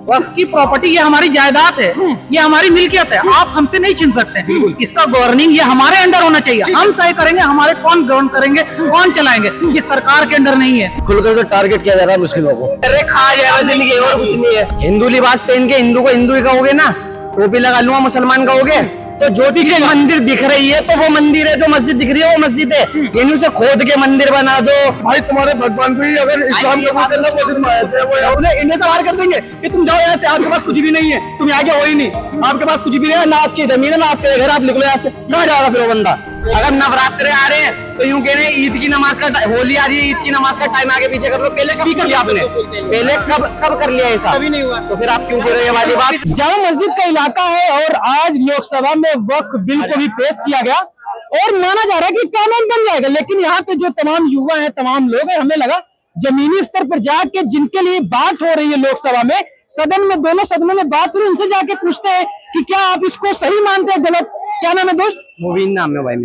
वक्फ की प्रॉपर्टी ये हमारी जायदाद है, ये हमारी मिल्कियत है, आप हमसे नहीं छीन सकते। इसका गवर्निंग ये हमारे अंडर होना चाहिए, हम तय करेंगे हमारे कौन गवर्न करेंगे, कौन चलाएंगे, ये सरकार के अंडर नहीं है। खुलकर तो टारगेट किया जा रहा है मुस्लिमों को, अरे खा जाएगा जिंदगी और कुछ नहीं है। हिंदू लिबास पहन के हिंदू को हिंदू ही कहोगे ना, टोपी लगा लूंगा मुसलमान कहोगे, तो ज्योति के मंदिर दिख रही है तो वो मंदिर है, जो मस्जिद दिख रही है वो मस्जिद है, यानी उसे खोद के मंदिर बना दो। भाई तुम्हारे भगवान को ही अगर इस्लाम कबूल करना मस्जिद में आए थे, वो उन्हें इन्हें सवार कर देंगे कि तुम जाओ यहाँ से, आपके पास कुछ भी नहीं है, तुम यहाँ के हो ही नहीं, आपके पास कुछ भी नहीं है, ना आपकी जमीन है ना आपके घर, आप निकलो यहाँ से। कहाँ जाएगा फिर वो बंदा? अगर नवरात्रे आ रहे हैं तो यूं कह रहे हैं ईद की नमाज का, होली आ रही है ईद की नमाज का टाइम आगे पीछे कर लो। पहले कब कर लिया आपने? पहले कब कर लिया ऐसा? कभी नहीं हुआ। तो फिर आप क्यों कह रहे हैं वाली बात? जामा मस्जिद का इलाका है और आज लोकसभा में वक्फ बिल को भी पेश किया गया और माना जा रहा है कि कानून बन जाएगा। लेकिन यहाँ पे जो तमाम युवा हैं, तमाम लोग हैं, हमें लगा जमीनी स्तर पर जाके जिनके लिए बात हो रही है लोकसभा में, सदन में, दोनों सदनों में बात हो रही, उनसे जाके पूछते हैं कि क्या आप इसको सही मानते हैं, गलत? क्या नाम है दोस्त? मुबीन नाम है भाई।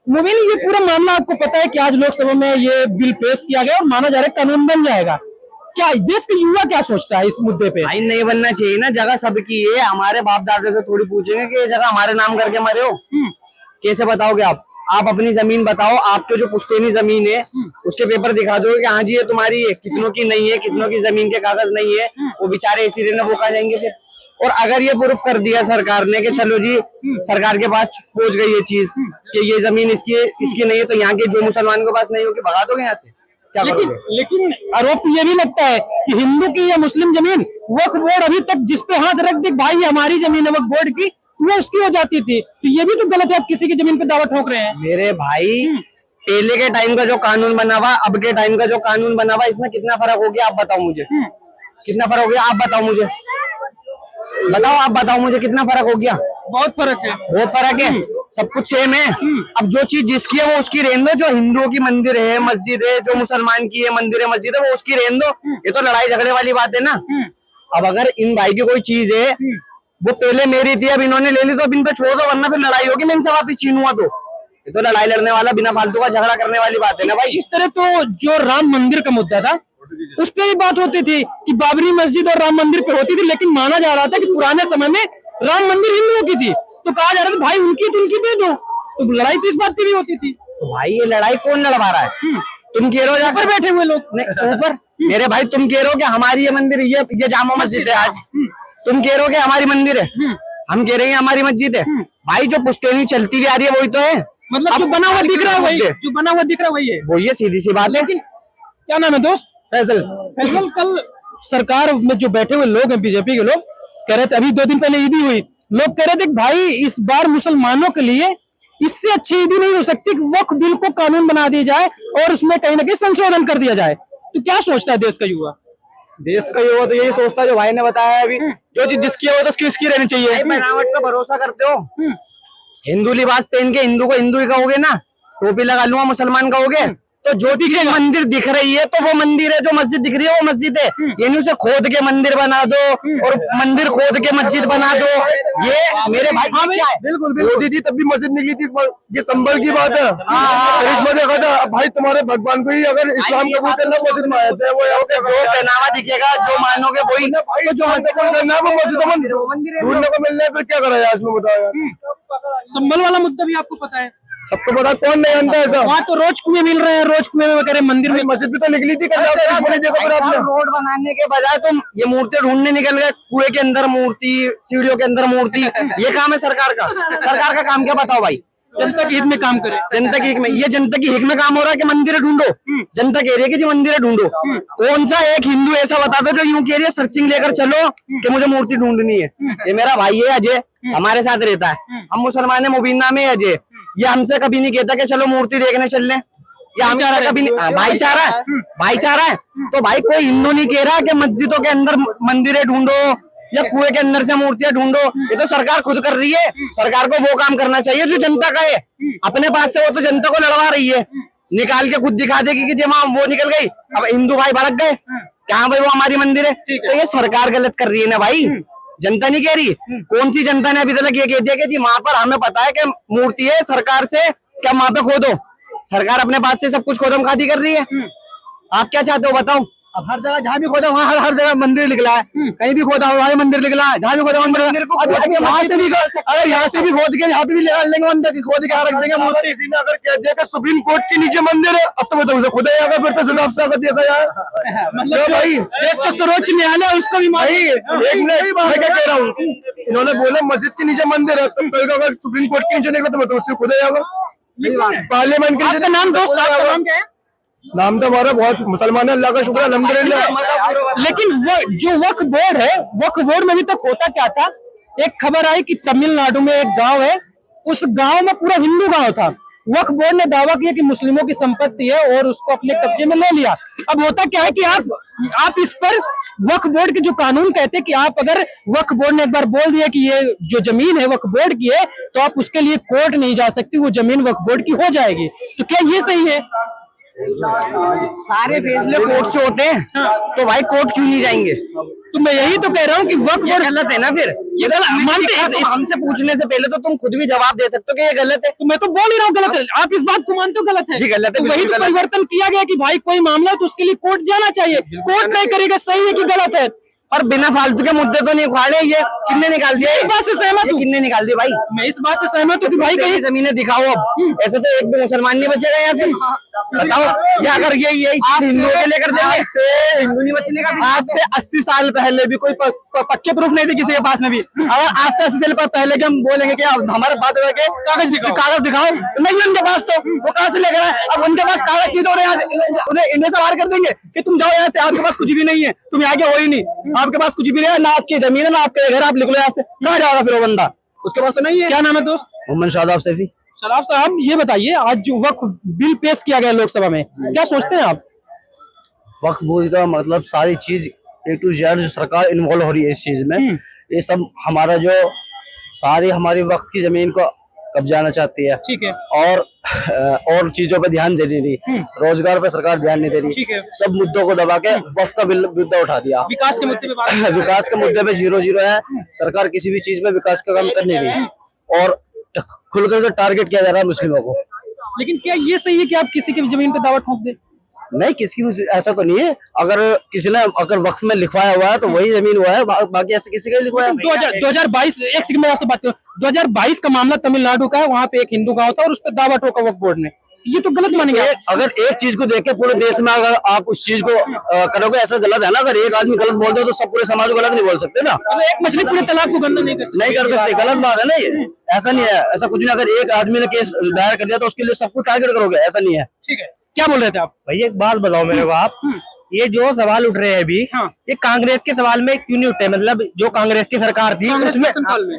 मुबीन, ये पूरा मामला आपको पता है कि आज लोकसभा में ये बिल पेश किया गया और माना जा रहा है कानून बन जाएगा। क्या देश के युवा क्या सोचता है इस मुद्दे पे? भाई नहीं बनना चाहिए ना, जगह सबकी है। हमारे बाप दादा से थोड़ी पूछेंगे कि ये जगह हमारे नाम करके मरे हो, कैसे बताओगे आप? आप अपनी जमीन बताओ, आपके जो पुश्तैनी जमीन है उसके पेपर दिखा दो कि हाँ जी ये तुम्हारी है, कितनों की नहीं है, कितनों की जमीन के कागज नहीं है, वो बेचारे इसी रहने वो कहाँ जाएंगे फिर? और अगर ये प्रूफ कर दिया सरकार ने कि चलो जी सरकार के पास पहुंच गई ये चीज कि ये जमीन इसकी नहीं है, तो यहाँ के जो मुसलमान के पास नहीं होगी भगा दोगे यहाँ से? क्या करोगे? लेकिन आरोप तो ये भी लगता है कि हिंदू की या मुस्लिम जमीन वक्फ बोर्ड अभी तक जिस पे हाथ रख दे भाई हमारी जमीन है वक्फ बोर्ड की, वो उसकी हो जाती थी, तो ये भी तो गलत है। आप किसी की जमीन पे दावा ठोक रहे हैं। मेरे भाई पहले के टाइम का जो कानून बना हुआ, अब के टाइम का जो कानून बना हुआ, इसमें कितना फर्क हो गया आप बताओ मुझे? कितना फर्क हो गया आप बताओ मुझे? आप बताओ मुझे कितना फर्क हो गया? बहुत फर्क है, बहुत फर्क है। सब कुछ सेम है। अब जो चीज जिसकी है वो उसकी रहने दो, जो हिंदुओं की मंदिर है मस्जिद है, जो मुसलमान की है मंदिर है मस्जिद है, वो उसकी रहने दो। ये तो लड़ाई झगड़े वाली बात है ना। अब अगर इन भाई की कोई चीज है वो पहले मेरी थी, अब इन्होंने ले ली, तो अब इन पे छोड़ दो, वरना फिर लड़ाई होगी, मैं इनसे वापिस छीनूंगा। तो ये तो लड़ाई लड़ने वाला बिना फालतू का झगड़ा करने वाली बात है ना भाई। इस तरह तो जो राम मंदिर का मुद्दा था उस पर भी बात होती थी कि बाबरी मस्जिद और राम मंदिर पे होती थी, लेकिन माना जा रहा था कि पुराने समय में राम मंदिर हिंदुओं की थी, तो कहा जा रहा था भाई उनकी तो उनकी दे दो, तो लड़ाई तो इस बात की भी होती थी। तो भाई ये लड़ाई कौन लड़वा रहा है? तुम कह रहे हो जाकर बैठे हुए लोग ऊपर। मेरे भाई तुम कह रहे हो कि हमारी ये मंदिर, ये जामा मस्जिद है आज, तुम कह रहे हो कि हमारी मंदिर है, हम कह रहे हैं हमारी मस्जिद है। भाई जो पुश्तैनी चलती हुई आ रही है वही तो है, मतलब जो बना हुआ दिख रहा है वही, जो बना हुआ दिख रहा है वही है, वही है, सीधी सी बात है। क्या नाम है दोस्त? फैजल। कल सरकार में जो बैठे हुए लोग हैं, बीजेपी के लोग कह रहे थे, अभी 2 दिन पहले ईदी हुई, लोग कह रहे थे कि भाई इस बार मुसलमानों के लिए इससे अच्छी ईदी नहीं हो सकती कि वक्फ बिल को कानून बना दिया जाए और उसमें कहीं ना कहीं संशोधन कर दिया जाए। तो क्या सोचता है देश का युवा? देश का युवा तो यही सोचता है जो भाई ने बताया अभी, जो चीज जिसकी है वो तो उसकी रहनी चाहिए। बनावट का भरोसा करते हो? हिंदू लिबास पहन के हिंदू को हिंदू ही कहोगे ना, टोपी लगा लूंगा मुसलमान कहोगे, तो ज्योति के मंदिर दिख रही है तो वो मंदिर है, जो मस्जिद दिख रही है वो मस्जिद है, यानी उसे खोद के मंदिर बना दो और मंदिर खोद के मस्जिद बना दो। ये मेरे भाई क्या है? बिल्कुल मोदी जी तब भी मस्जिद निकली थी, ये संभल की बात है। इसमें देखा था भाई तुम्हारे भगवान को ही अगर इस्लाम कबूल करना मस्जिद में आए थे, वो जो पहनावा दिखेगा जो मानोगे वही, जो मंदिर ढूंढने को मिल रहा है, फिर क्या करा जाए इसमें बताओ? संभल वाला मुद्दा भी आपको पता है? सबको पता, कौन नहीं जानता ऐसा? वहाँ तो रोज कुएं मिल रहे हैं, रोज कुएं में कह रहे मंदिर में, मस्जिद भी तो निकली थी। देखो फिर आपने रोड बनाने के बजाय तुम ये मूर्ति ढूंढने निकल गए, कुएं के अंदर मूर्ति, सीढ़ियों के अंदर मूर्ति। ये काम है सरकार का। सरकार का काम क्या बताओ भाई? जनता के हित में काम करे। जनता के हित में, ये जनता की हित में काम हो रहा है कि मंदिर ढूंढो। जनता कह रही है कि जी मंदिर ढूंढो। कौन सा एक हिंदू ऐसा बता दो जो यूं कह रही है सर्चिंग लेकर चलो कि मुझे मूर्ति ढूंढनी है? ये मेरा भाई है अजय, हमारे साथ रहता है, हम मुसलमान है, मुबीन नाम है अजय। ये हमसे कभी नहीं कहता कि चलो मूर्ति देखने चल लें, या हमसे कभी नहीं। भाईचारा है। तो भाई कोई हिंदू नहीं कह रहा कि मस्जिदों के अंदर मंदिरें ढूंढो या कुएं के अंदर से मूर्तियां ढूंढो, ये तो सरकार खुद कर रही है। सरकार को वो काम करना चाहिए जो जनता का है। अपने पास से वो तो जनता को लड़वा रही है, निकाल के खुद दिखा देगी कि जब वो निकल गई, अब हिंदू भाई भड़क गए, क्या भाई वो हमारी मंदिर है। तो ये सरकार गलत कर रही है ना भाई, जनता नहीं कह रही। कौन सी जनता ने अभी तक ये कह दिया कि जी वहां पर हमें पता है कि मूर्ति है सरकार से, क्या वहां पे खोदो? सरकार अपने पास से सब कुछ खोदम खादी कर रही है। आप क्या चाहते हो बताओ? अब हर जगह जहाँ भी खोदा वहाँ हर जगह मंदिर निकला है, कहीं भी खोदा वहाँ मंदिर निकला है, जहाँ भी खोदा मंदिर। अगर यहाँ से भी खोद के यहाँ पे भी लगा लेंगे मंदिर, खोद के रख देंगे मूर्ति। किसी ने अगर कह दिया कि सुप्रीम कोर्ट के नीचे मंदिर है, अब तो उसे खुदा जाएगा, फिर तो हिसाब से अगर देखा जाए मतलब भाई देश का सर्वोच्च न्यायालय उसको भी भाई। एक मिनट, मैं क्या कह रहा हूँ, इन्होंने बोला मस्जिद के नीचे मंदिर है, तो कल अगर सुप्रीम कोर्ट के नीचे निकला तो उससे खुदा जाएगा। पार्लियामेंट के नीचे नाम दोस्त नाम क्या है? नाम तो हमारा बहुत मुसलमान है, अल्लाह का शुक्र है, अल्हम्दुलिल्लाह। लेकिन वो जो वक्फ बोर्ड है, वक्फ बोर्ड में भी तक होता क्या था, एक खबर आई कि तमिलनाडु में एक गांव है, उस गांव में पूरा हिंदू गांव था। वक्फ बोर्ड ने दावा किया कि मुस्लिमों की संपत्ति है और उसको अपने कब्जे में ले लिया। अब होता क्या है कि आप इस पर वक्फ बोर्ड के जो कानून कहते हैं कि आप अगर वक्फ बोर्ड ने एक बार बोल दिया कि ये जो जमीन है वक्फ बोर्ड की है, तो आप उसके लिए कोर्ट नहीं जा सकती, वो जमीन वक्फ बोर्ड की हो जाएगी। तो क्या ये सही है? सारे फैसले कोर्ट से होते हैं, तो भाई कोर्ट क्यों नहीं जाएंगे? तो मैं यही तो कह रहा हूँ कि वक्फ बोर्ड गलत है ना। फिर ये मानते हैं, हमसे पूछने से पहले तो तुम खुद भी जवाब दे सकते हो कि ये गलत है। तो मैं तो बोल ही रहा हूँ गलत है, आप इस बात को मानते हो गलत है? जी गलत है। तो वही तो परिवर्तन किया गया कि भाई कोई मामला है तो उसके लिए कोर्ट जाना चाहिए, कोर्ट नहीं करेगा सही है कि गलत है। और बिना फालतू के मुद्दे तो नहीं उखाड़े, ये किन्ने निकाल दिया? इस बात से सहमत हूँ, किन्ने निकाल दिया भाई? मैं इस बात से सहमत हूँ कि भाई कहीं जमीनें दिखाओ। अब ऐसे तो एक भी मुसलमान नहीं बचेगा या फिर बताओ, या अगर यही हिंदुओं के लिए कर देंगे से हिंदू नहीं बचने का। आज से 80 साल पहले भी कोई पक्के प्रूफ नहीं थे किसी के पास में भी। अगर आज से 80 साल पहले के हम बोलेंगे कि हमारे बात हो के कागज दिखाओ, नहीं उनके पास, तो वो कहाँ से लेकर आए? अब उनके पास कागज नहीं तो उन्हें इंडिया से बाहर कर देंगे कि तुम जाओ यहाँ से, आपके पास कुछ भी नहीं है, तुम यहाँ के हो ही नहीं, आपके पास कुछ भी नहीं है, ना आपकी जमीन है ना आपके घर, आप निकलो यहाँ से। कहाँ जाएगा फिर वो बंदा? उसके पास तो नहीं है। क्या नाम है दोस्त? मोहम्मद शादाब सैफी। शराब साहब ये बताइए, आज जो वक्फ बिल पेश किया गया लोकसभा में, क्या सोचते हैं आप? वक्फ बोर्ड का मतलब सारी चीज A to Z जो सरकार इन्वॉल्व हो रही है इस चीज में, ये सब हमारा जो सारी हमारी वक्फ की जमीन को कब्जाना चाहती है। ठीक है। और चीजों पे ध्यान दे रही नहीं, रोजगार पे सरकार ध्यान नहीं दे रही। ठीक है। सब मुद्दों को दबा के वक्फ का मुद्दा उठा दिया। विकास के मुद्दे पे बात विकास के मुद्दे पे 0-0 है। सरकार किसी भी चीज में विकास का काम कर नहीं रही और खुल करके टारगेट किया जा रहा है मुस्लिमों को। लेकिन क्या ये सही है कि आप किसी की जमीन पे दावा ठोक दें? नहीं, किसी की ऐसा तो नहीं है। अगर किसी ने अगर वक्फ में लिखवाया हुआ है तो वही जमीन हुआ है, बाकी ऐसे किसी का लिखवाया। 2022 एक सेकंड में आपसे बात करूं, 2022 का मामला तमिलनाडु का है, वहाँ पे एक हिंदू गांव था और उस पर दावा ठोका वक्फ बोर्ड ने, ये तो गलत मानेंगे? अगर एक चीज को देख के पूरे देश में अगर आप उस चीज को करोगे, ऐसा गलत है ना। अगर एक आदमी गलत बोल दे तो सब पूरे समाज को गलत नहीं बोल सकते ना। एक मछली पूरे तालाब को गंदा नहीं कर सकते, गलत बात है ना ये। ऐसा नहीं है, ऐसा कुछ नहीं। अगर एक आदमी ने केस दायर कर दिया तो उसके लिए सबको टारगेट करोगे, ऐसा नहीं है। ठीक है, क्या बोल रहे थे आप? भैया एक बात बताओ मेरे को आप, ये जो सवाल उठ रहे हैं अभी, ये कांग्रेस के सवाल में क्यों नहीं उठे? मतलब जो कांग्रेस की सरकार थी उसमें,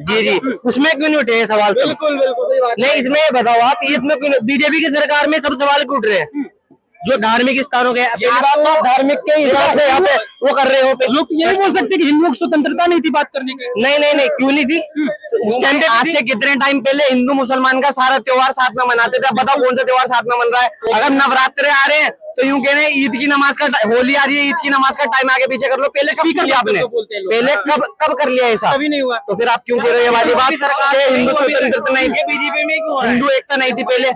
जी उसमें क्यों नहीं उठे ये सवाल? बिल्कुल नहीं, इसमें ये बताओ आप, इसमें बीजेपी की सरकार में सब सवाल क्यों उठ रहे हैं? जो धार्मिक स्थानों के धार्मिक के हिसाब से यहाँ पे वो कर रहे हो, लोग ये बोल सकते हैं कि हिंदुओं की स्वतंत्रता नहीं थी बात करने की। नहीं, क्यों नहीं थी? उस टाइम पे आज से कितने टाइम पहले हिंदू मुसलमान का सारा त्योहार साथ में मनाते थे। बताओ कौन सा त्योहार साथ में मन रहा है? अगर नवरात्रे आ रहे हैं तो यूं कह रहे हैं ईद की नमाज का, होली आ रही है, ईद की नमाज का टाइम आगे पीछे कर लो। पहले कब कर लिया आपने? पहले कब कर लिया ऐसा? कभी नहीं हुआ। तो फिर आप क्यों कह रहे हो ये वाली बात कि हिंदू स्वतंत्रता नहीं थी, बीजेपी में क्यों है? हिंदू एकता नहीं थी पहले?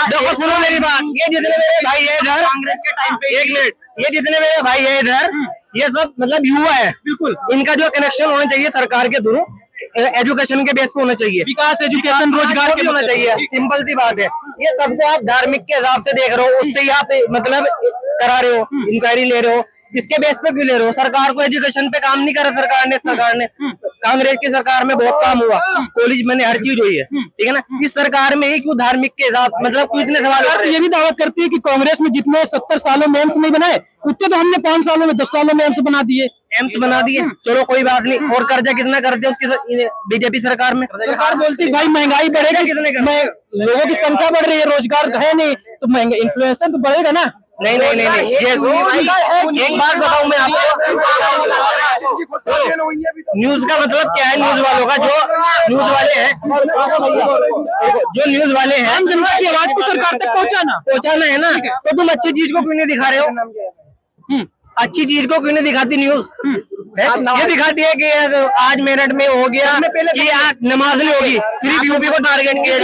देखो सुनो मेरी बात, ये जितने मेरे भाई है इधर, कांग्रेस के टाइम पे, एक मिनट, ये जितने मेरे भाई है इधर, ये सब मतलब युवा है। बिल्कुल, इनका जो कनेक्शन होना चाहिए सरकार के थ्रू, एजुकेशन के बेस पे होना चाहिए, विकास, एजुकेशन, रोजगार के होना चाहिए। सिंपल सी बात है। ये सबको आप धार्मिक के हिसाब से देख रहे हो, उससे ही आप मतलब करा रहे हो, इंक्वायरी ले रहे हो, इसके बेस पे क्यों ले रहे हो? सरकार को एजुकेशन पे काम नहीं करा सरकार ने कांग्रेस की सरकार में बहुत काम हुआ, कॉलेज में हर चीज हुई है, ठीक है ना। इस सरकार में ही क्यों धार्मिक के हिसाब मतलब क्यों इतने सवाल? ये भी दावा करती है कि कांग्रेस में जितने 70 सालों में एम्स नहीं बनाए, उतने तो हमने 5 सालों में 10 सालों में एम्स बना दिए। एम्स बना दिए, चलो कोई बात नहीं। और कर्जा कितना कर दिया उसकी बीजेपी सरकार में? सरकार बोलती है भाई महंगाई बढ़ेगी, कितने लोगों की संख्या बढ़ रही है, रोजगार है नहीं, तो महंगा इन्फ्लेशन तो बढ़ेगा ना। नहीं, एक बात बताऊं मैं आपको, न्यूज का मतलब क्या है? न्यूज वालों का जो न्यूज वाले हैं आम जनता की आवाज को सरकार तक पहुंचाना है ना। तो तुम अच्छी चीज को क्यों नहीं दिखा रहे हो? अच्छी चीज को क्यों नहीं दिखाती न्यूज? ये दिखाती है कि आज मेरठ में हो गया कि आज नमाज नहीं होगी, सिर्फ यूपी को टारगेट किया,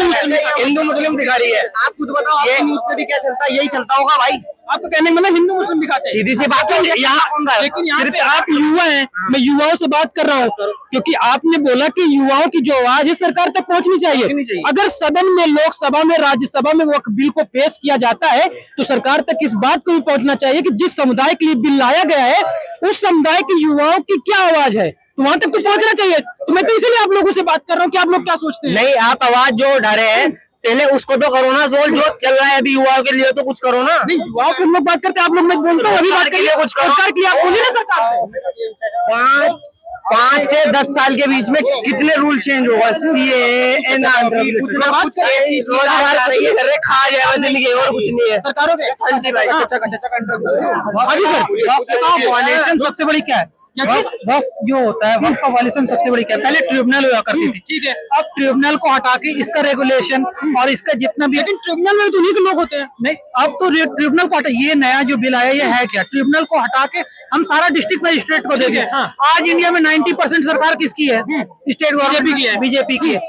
हिंदू मुस्लिम दिखा रही है। आप खुद बताओ, ये न्यूज पे भी क्या चलता है? यही चलता होगा भाई। आपको कहने का मतलब हिंदू मुस्लिम दिखाते हैं। सीधी सी बात है, यहाँ लेकिन यहाँ पे आप युवा हैं, मैं युवाओं से बात कर रहा हूँ, क्योंकि आपने बोला कि युवाओं की जो आवाज है सरकार तक पहुंचनी चाहिए। अगर सदन में, लोकसभा में, राज्यसभा में वक्फ बिल को पेश किया जाता है तो सरकार तक इस बात को भी पहुंचना चाहिए कि जिस समुदाय के लिए बिल लाया गया है उस समुदाय के युवाओं की क्या आवाज है, तो वहां तक तो पहुंचना चाहिए। तो मैं तो इसीलिए आप लोगों से बात कर रहा हूँ कि आप लोग क्या सोचते हैं। नहीं, आप आवाज जो उठा रहे हैं, पहले उसको तो करो ना, सोल जो चल रहा है अभी युवाओं के लिए तो कुछ करो ना। नहीं, युवाओं के हम लोग बात करते हैं, आप लोग मैं बोलता हूँ अभी बात करिए, कुछ सरकार के लिए आप बोलिए ना। सरकार 5 से 10 साल के बीच में कितने रूल चेंज होगा, CAA, NRC, कुछ ना कुछ ऐसी चीज खा जाएगा जिंदगी, और कुछ नहीं है सरकारों के। हाँ जी भाई, अभी सर वायलेशन सबसे बड़ी क्या है, वक्फ जो होता है, वक्फ का वायलेशन सबसे बड़ी क्या है। पहले ट्रिब्यूनल हुआ करती थी, ठीक है। अब ट्रिब्यूनल को हटा के इसका रेगुलेशन और इसका जितना भी, लेकिन ट्रिब्यूनल में तो उन्हीं के लोग होते हैं। नहीं, अब तो ट्रिब्यूनल को हटा, ये नया जो बिल आया ये है क्या, ट्रिब्यूनल को हटा के हम सारा डिस्ट्रिक्ट मजिस्ट्रेट को दे दें। हाँ। आज इंडिया में 90% सरकार किसकी है, स्टेट गवर्नमेंट की है, बीजेपी की है।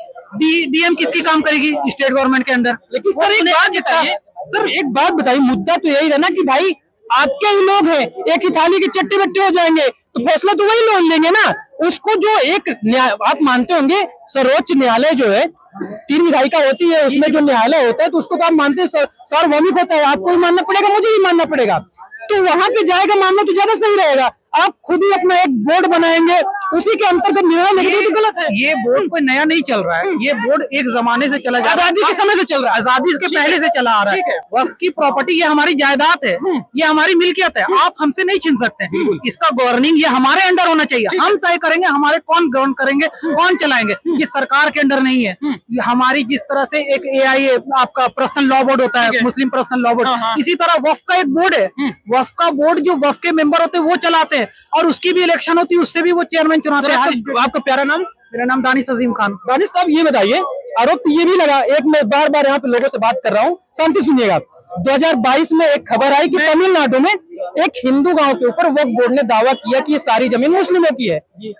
डीएम किसकी काम करेगी, स्टेट गवर्नमेंट के अंदर। लेकिन सर एक बात बताइए, सर एक बात बताइए, मुद्दा तो यही है ना कि भाई आपके ही लोग हैं, एक ही थाली के चट्टे बट्टे हो जाएंगे तो फैसला तो वही लोग लेंगे ना। उसको जो एक आप मानते होंगे सर्वोच्च न्यायालय जो है 3 विधायिका होती है, उसमें जो न्यायालय होता है तो उसको तो आप मानते हैं सार्वभौमिक होता है, आपको भी मानना पड़ेगा, मुझे भी मानना पड़ेगा। तो वहां पे जाएगा मामला तो ज्यादा सही रहेगा। आप खुद ही अपना एक बोर्ड बनाएंगे, उसी के अंतर्गत निर्णय लेंगे तो गलत है। ये बोर्ड कोई नया नहीं चल रहा है, ये बोर्ड एक जमाने से चला जा रहा है, आजादी के समय से चल रहा है, आजादी के पहले से चला आ रहा है। वक्फ की प्रॉपर्टी ये हमारी जायदाद है, ये हमारी मिल्कियत है, आप हमसे नहीं छीन सकते। इसका गवर्निंग ये हमारे अंडर होना चाहिए, हम तय करेंगे हमारे कौन गवर्न करेंगे, कौन चलाएंगे, ये सरकार के अंडर नहीं है। ये हमारी जिस तरह से एक AI आपका पर्सनल लॉ बोर्ड होता है, मुस्लिम पर्सनल लॉ बोर्ड, इसी तरह वक्फ का एक बोर्ड है। वक्फ का बोर्ड जो वक्फ के मेंबर होते हैं वो चलाते हैं, और उसकी भी इलेक्शन होती है, उससे भी वो चेयरमैन चुनाते हैं। आपका प्यारा नाम? मेरा नाम दानिश अजीम खान। दानिश साहब ये बताइए, आरोप तो ये भी लगा, एक मैं बार बार यहाँ पे लोगों से बात कर रहा हूँ, शांति सुनिएगा। 2022 में एक खबर आई कि तमिलनाडु में एक हिंदू गांव के ऊपर वक्फ बोर्ड ने दावा किया कि ये सारी जमीन मुस्लिमों की है।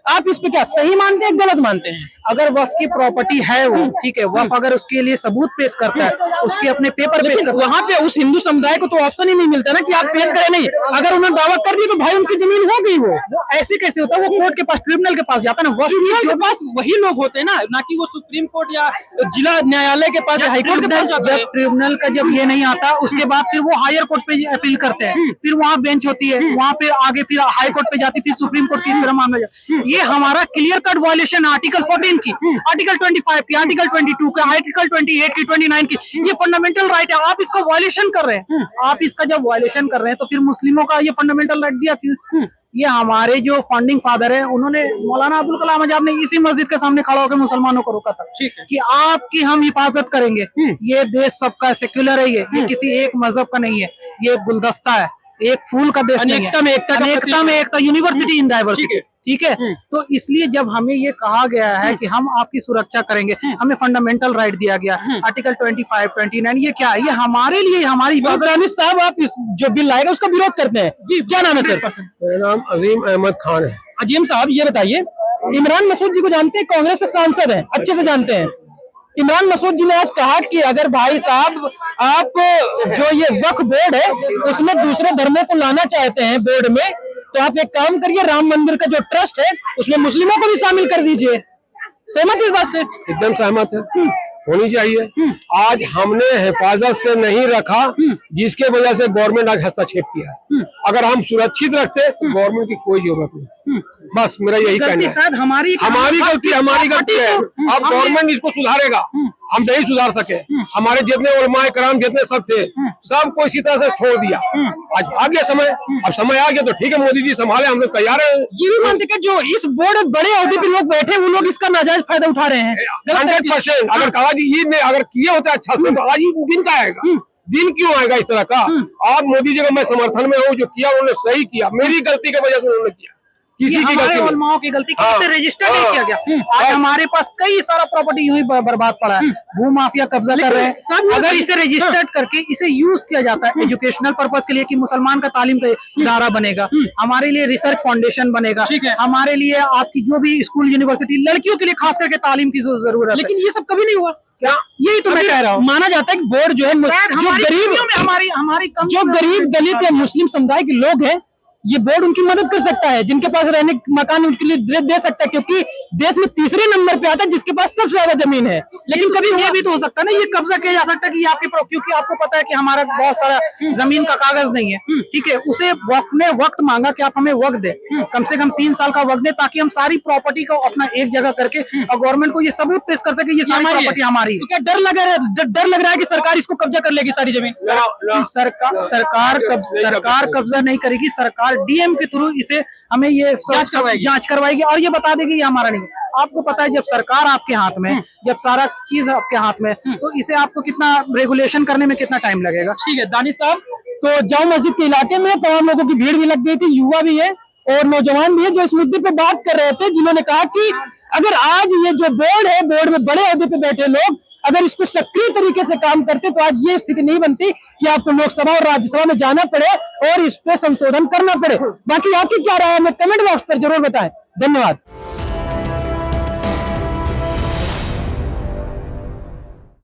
आप इस पे क्या सही मानते हैं, गलत मानते हैं? अगर वक्फ की प्रॉपर्टी है वो ठीक है, वक्फ अगर उसके लिए सबूत पेश करता है, उसके अपने पेपर पेश करता है, वहां पे उस हिंदू समुदाय को तो ऑप्शन ही नहीं मिलता ना कि आप पेश करें। नहीं, अगर उन्होंने दावा कर दिया तो भाई उनकी जमीन हो गई। वो ऐसे कैसे होता है, वो कोर्ट के पास, ट्रिब्यूनल के पास जाता है ना, ट्रिब्यूनल के पास वही लोग होते हैं ना कि वो सुप्रीम कोर्ट या जिला न्यायालय के पास, हाई कोर्ट के पास जाते हैं। जब ट्रिब्यूनल का जब ये नहीं आता, उसके बाद फिर वो हायर कोर्ट पे अपील करते हैं, फिर वहाँ बेंच होती है, वहाँ पे आगे फिर हाई कोर्ट पे जाती है, फिर सुप्रीम कोर्ट की तरह मामला जाता है। ये हमारा क्लियर कट वायलेशन है आर्टिकल 14 की, आर्टिकल 25 की, आर्टिकल 22 की, आर्टिकल 28 की, 29 की। ये फंडामेंटल राइट है, आप इसका वायलेशन कर रहे हैं। आप इसका जब वायलेशन कर रहे हैं तो फिर मुस्लिमों का ये फंडामेंटल राइट दिया क्यों? ये हमारे जो फाउंडिंग फादर है, उन्होंने, मौलाना अब्दुल कलाम आजाद ने इसी मस्जिद के सामने खड़ा होकर मुसलमानों को रोका था कि आपकी हम हिफाजत करेंगे, ये देश सबका सेक्युलर है, ये किसी एक मजहब का नहीं है, ये एक गुलदस्ता है, एक फूल का देश नहीं है, अनेकता में एकता, यूनिवर्सिटी इन डाइवर्सिटी, ठीक है। तो इसलिए जब हमें ये कहा गया है कि हम आपकी सुरक्षा करेंगे, हमें फंडामेंटल राइट दिया गया, आर्टिकल 25, 29, ये क्या है, ये हमारे लिए, हमारी दानिश साहब, आप इस जो बिल लाएगा उसका विरोध करते हैं जी? क्या नाम है सर? मेरा नाम अजीम अहमद खान है। अजीम साहब ये बताइए, इमरान मसूद जी को जानते हैं, कांग्रेस से सांसद हैं, अच्छे से जानते हैं। इमरान मसूद जी ने आज कहा कि अगर भाई साहब आप जो ये वक्फ बोर्ड है उसमें दूसरे धर्मों को लाना चाहते हैं बोर्ड में, तो आप एक काम करिए, राम मंदिर का जो ट्रस्ट है उसमें मुस्लिमों को भी शामिल कर दीजिए। सहमत इस बात से? एकदम सहमत है, होनी चाहिए। आज हमने हिफाजत से नहीं रखा, जिसके वजह से गवर्नमेंट आज हस्तक्षेप किया है। अगर हम सुरक्षित रखते तो गवर्नमेंट की कोई जरूरत नहीं। बस मेरा यही कहना है, हमारी गलती है। अब गवर्नमेंट इसको सुधारेगा, हम नहीं सुधार सके। हमारे जितने उलमाए कराम जितने सब थे, सबको इसी तरह से छोड़ दिया। आज आ गया समय, अब समय आ गया तो ठीक है, मोदी जी संभाले, हम लोग तैयार हैं। ये भी मानते कि जो इस बोर्ड बड़े अहदे पे लोग बैठे, वो लोग इसका नाजायज फायदा उठा रहे हैं 100%। अगर कहा ये अगर किए होते अच्छा से तो आज ही दिन का आएगा, दिन क्यों आएगा इस तरह का? आप मोदी जी का मैं समर्थन में हूँ, जो किया उन्होंने सही किया, मेरी गलती की वजह से उन्होंने किया। किसी ये की हमारे गलती नहीं। उलमाओं की गलती कि हाँ। इसे रजिस्टर नहीं हाँ। किया गया। आज हमारे पास कई सारा प्रॉपर्टी यूं ही बर्बाद पड़ा है, भू माफिया कब्जा कर रहे हैं। अगर इसे रजिस्टर्ड करके इसे यूज किया जाता है एजुकेशनल पर्पज के लिए कि मुसलमान का तालीम का इदारा बनेगा, हमारे लिए रिसर्च फाउंडेशन बनेगा, ठीक है। हमारे लिए आपकी जो भी स्कूल यूनिवर्सिटी लड़कियों के लिए खास करके तालीम की जरूरत है, लेकिन ये सब कभी नहीं हुआ। क्या यही तो मैं कह रहा हूँ। माना जाता है कि बोर्ड जो है शायद जो हमारी गरीब कमियों में हमारी जो गरीब दलित या मुस्लिम समुदाय के लोग हैं, ये बोर्ड उनकी मदद कर सकता है, जिनके पास रहने का मकान उनके लिए दे सकता है, क्योंकि देश में तीसरे नंबर पे आता है जिसके पास सबसे ज्यादा जमीन है। लेकिन कभी ये भी तो हो सकता है ना, ये कब्जा किया जा सकता है कि ये आपके क्योंकि आपको पता है कि हमारा बहुत सारा जमीन का कागज नहीं है, ठीक है, उसे वक्त ने वक्त मांगा कि आप हमें वक्त दे, कम से कम 3 साल का वक्त दे, ताकि हम सारी प्रॉपर्टी को अपना एक जगह करके और गवर्नमेंट को ये सबूत पेश कर सके ये सारी प्रॉपर्टी हमारी है। तो क्या डर लग रहा है कि सरकार इसको कब्जा कर लेगी सारी जमीन? सरकार कब्जा नहीं करेगी, सरकार डीएम के थ्रू इसे हमें ये जांच करवाएगी और ये बता देगी ये हमारा नहीं। आपको पता है जब सरकार आपके हाथ में, जब सारा चीज आपके हाथ में, तो इसे आपको कितना रेगुलेशन करने में कितना टाइम लगेगा। ठीक है दानिश साहब, तो जामा मस्जिद के इलाके में तमाम लोगों की भीड़ भी लग गई थी, युवा भी है और नौजवान भी है जो इस मुद्दे पे बात कर रहे थे, जिन्होंने कहा कि अगर आज ये जो बोर्ड है, बोर्ड में बड़े ओहदे पे बैठे लोग अगर इसको सक्रिय तरीके से काम करते तो आज ये स्थिति नहीं बनती कि आपको लोकसभा और राज्यसभा में जाना पड़े और इस पे संशोधन करना पड़े। बाकी आपकी क्या राय है, हमें कमेंट बॉक्स पर जरूर बताएं। धन्यवाद।